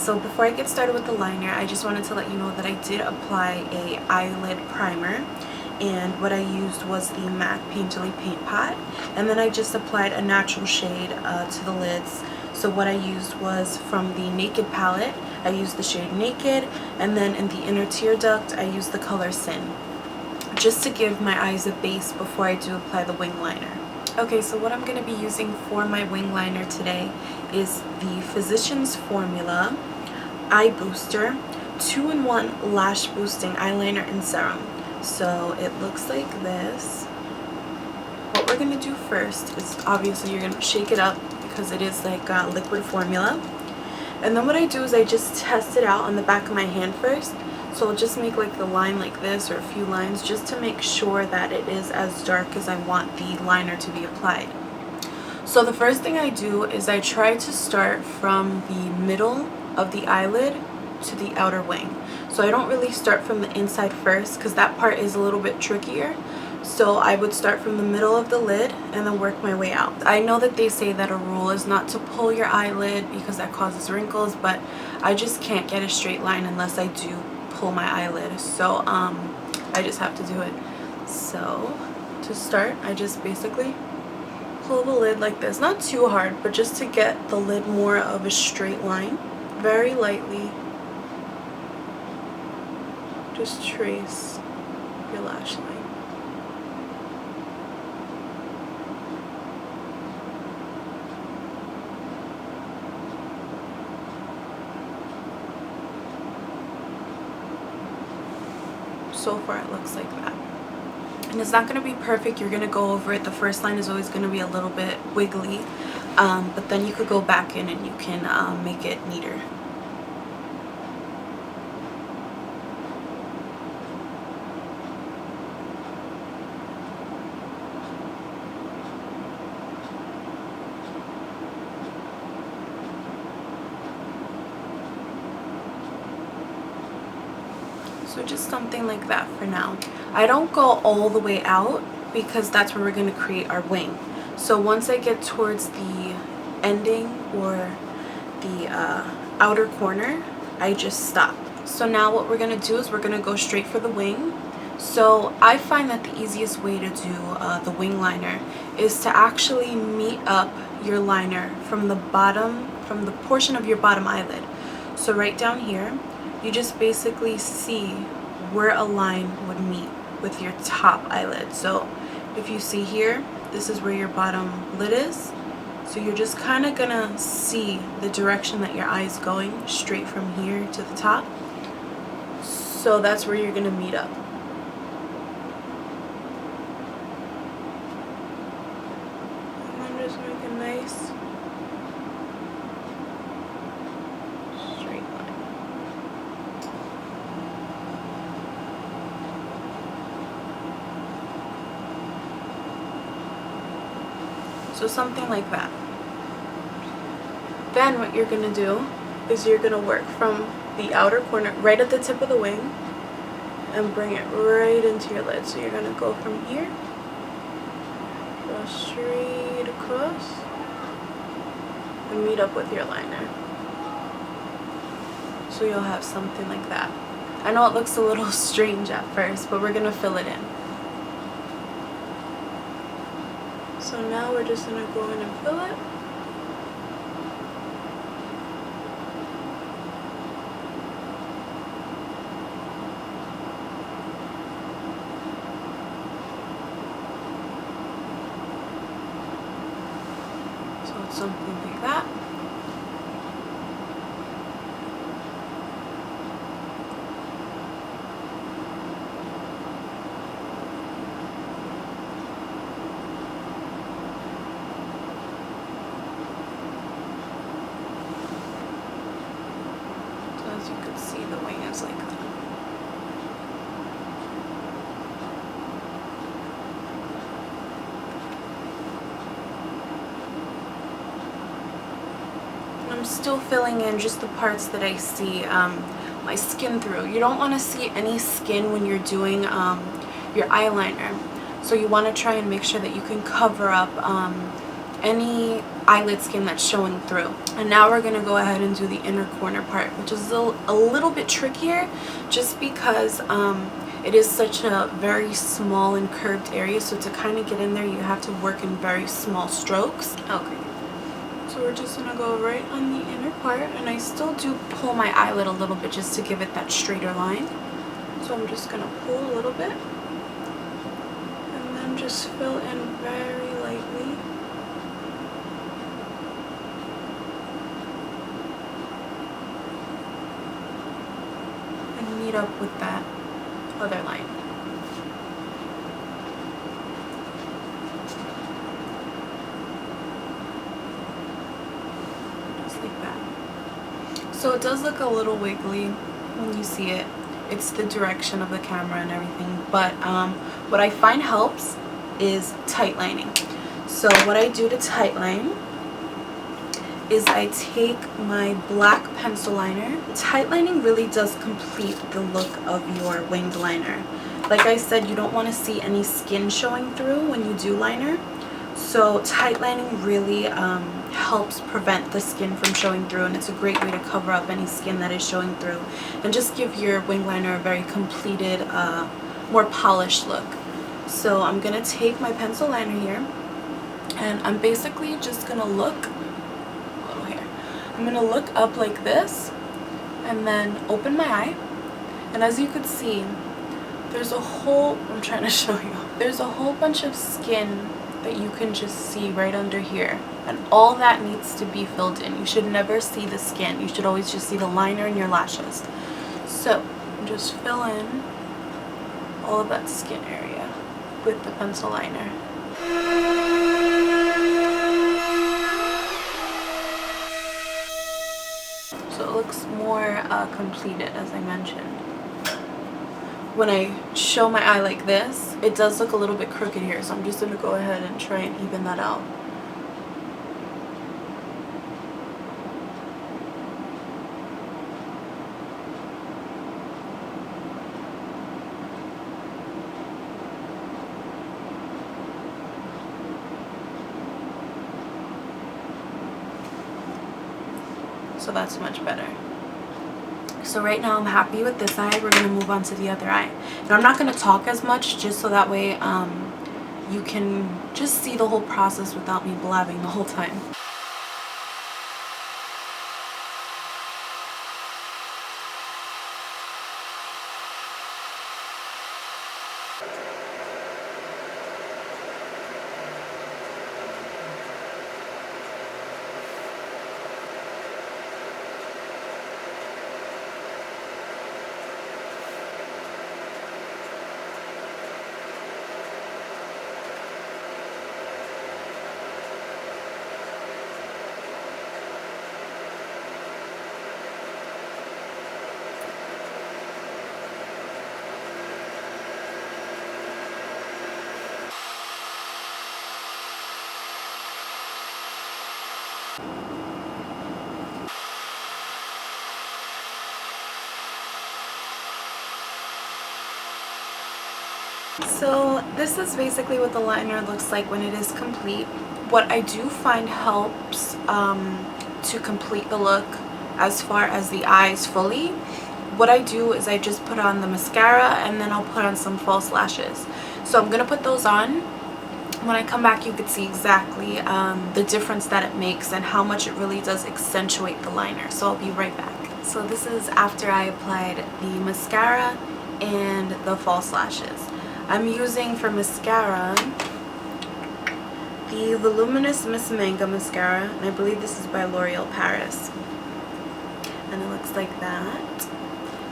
so before I get started with the liner, I just wanted to let you know that I did apply a eyelid primer, and what I used was the MAC Painterly Paint Pot, and then I just applied a natural shade to the lids. So what I used was from the Naked palette. I used the shade Naked, and then in the inner tear duct I used the color Sin, just to give my eyes a base before I do apply the wing liner. Okay, so what I'm going to be using for my wing liner today is the Physicians Formula Eye Booster 2-in-1 Lash Boosting Eyeliner and Serum. So it looks like this. What we're going to do first is obviously you're going to shake it up because it is like a liquid formula. And then what I do is I just test it out on the back of my hand first. So I'll just make like the line like this, or a few lines, just to make sure that it is as dark as I want the liner to be applied. So the first thing I do is I try to start from the middle of the eyelid to the outer wing. So I don't really start from the inside first because that part is a little bit trickier. So I would start from the middle of the lid and then work my way out. I know that they say that a rule is not to pull your eyelid because that causes wrinkles, but I just can't get a straight line unless I do pull my eyelid. So I just have to do it. So to start, I just basically pull the lid like this. Not too hard, but just to get the lid more of a straight line. Very lightly. Just trace your lash line. So far it looks like that. And it's not going to be perfect. You're going to go over it. The first line is always going to be a little bit wiggly, but then you could go back in and you can make it neater. So just something like that for now. I don't go all the way out because that's where we're going to create our wing. So once I get towards the ending or the outer corner, I just stop. So now what we're going to do is we're going to go straight for the wing. So I find that the easiest way to do the wing liner is to actually meet up your liner from the bottom, from the portion of your bottom eyelid. So right down here, you just basically see where a line would meet with your top eyelid. So if you see here, this is where your bottom lid is. So you're just kind of gonna see the direction that your eye is going, straight from here to the top. So that's where you're gonna meet up. And then just make a nice straight line. So something like that. Then what you're going to do is you're going to work from the outer corner right at the tip of the wing and bring it right into your lid. So you're going to go from here, go straight across, and meet up with your liner. So you'll have something like that. I know it looks a little strange at first, but we're going to fill it in. So now we're just going to go in and fill it. So it's something like that. As you can see, the wing is like that. And I'm still filling in just the parts that I see my skin through. You don't want to see any skin when you're doing your eyeliner. So you want to try and make sure that you can cover up any eyelid skin that's showing through. And now we're going to go ahead and do the inner corner part, which is a little bit trickier just because it is such a very small and curved area, so to kind of get in there you have to work in very small strokes. Okay, so we're just going to go right on the inner part, and I still do pull my eyelid a little bit just to give it that straighter line. So I'm just going to pull a little bit and then just fill in very lightly. And meet up with that other line. Just like that. So it does look a little wiggly when you see it. It's the direction of the camera and everything, but what I find helps is tight lining. So what I do to tight line is I take my black pencil liner. Tight lining really does complete the look of your winged liner. Like I said, you don't want to see any skin showing through when you do liner, so tight lining really helps prevent the skin from showing through, and it's a great way to cover up any skin that is showing through and just give your wing liner a very completed, more polished look. So I'm going to take my pencil liner here, and I'm basically just going to look a little here. I'm going to look up like this and then open my eye, and as you could see, there's a whole, I'm trying to show you, there's a whole bunch of skin that you can just see right under here, and all that needs to be filled in. You should never see the skin. You should always just see the liner and your lashes. So just fill in all of that skin area with the pencil liner. So it looks more completed, as I mentioned. When I show my eye like this, it does look a little bit crooked here, so I'm just going to go ahead and try and even that out. So that's much better. So right now I'm happy with this eye. We're going to move on to the other eye. And I'm not going to talk as much, just so that way you can just see the whole process without me blabbing the whole time. So this is basically what the liner looks like when it is complete. What I do find helps to complete the look as far as the eyes fully, what I do is I just put on the mascara and then I'll put on some false lashes. So I'm going to put those on. When I come back you can see exactly the difference that it makes and how much it really does accentuate the liner. So I'll be right back. So this is after I applied the mascara and the false lashes. I'm using for mascara the Voluminous Miss Manga mascara, and I believe this is by L'Oreal Paris. And it looks like that.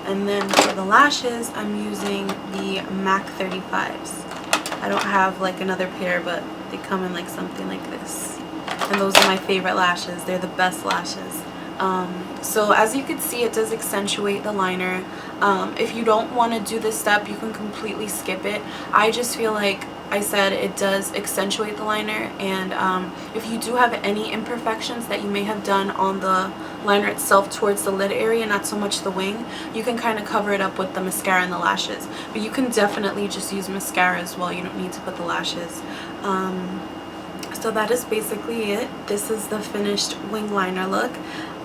And then for the lashes, I'm using the MAC 35s. I don't have like another pair, but they come in like something like this. And those are my favorite lashes. They're the best lashes. So as you can see, it does accentuate the liner. If you don't want to do this step, you can completely skip it. I just feel like I said it does accentuate the liner, and if you do have any imperfections that you may have done on the liner itself towards the lid area, not so much the wing, you can kind of cover it up with the mascara and the lashes. But you can definitely just use mascara as well. You don't need to put the lashes. So that is basically it. This is the finished wing liner look.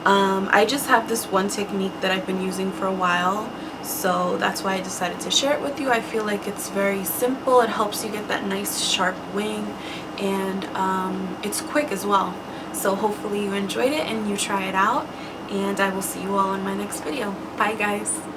I just have this one technique that I've been using for a while, so that's why I decided to share it with you. I feel like it's very simple. It helps you get that nice sharp wing, and it's quick as well. So hopefully you enjoyed it and you try it out, and I will see you all in my next video. Bye guys.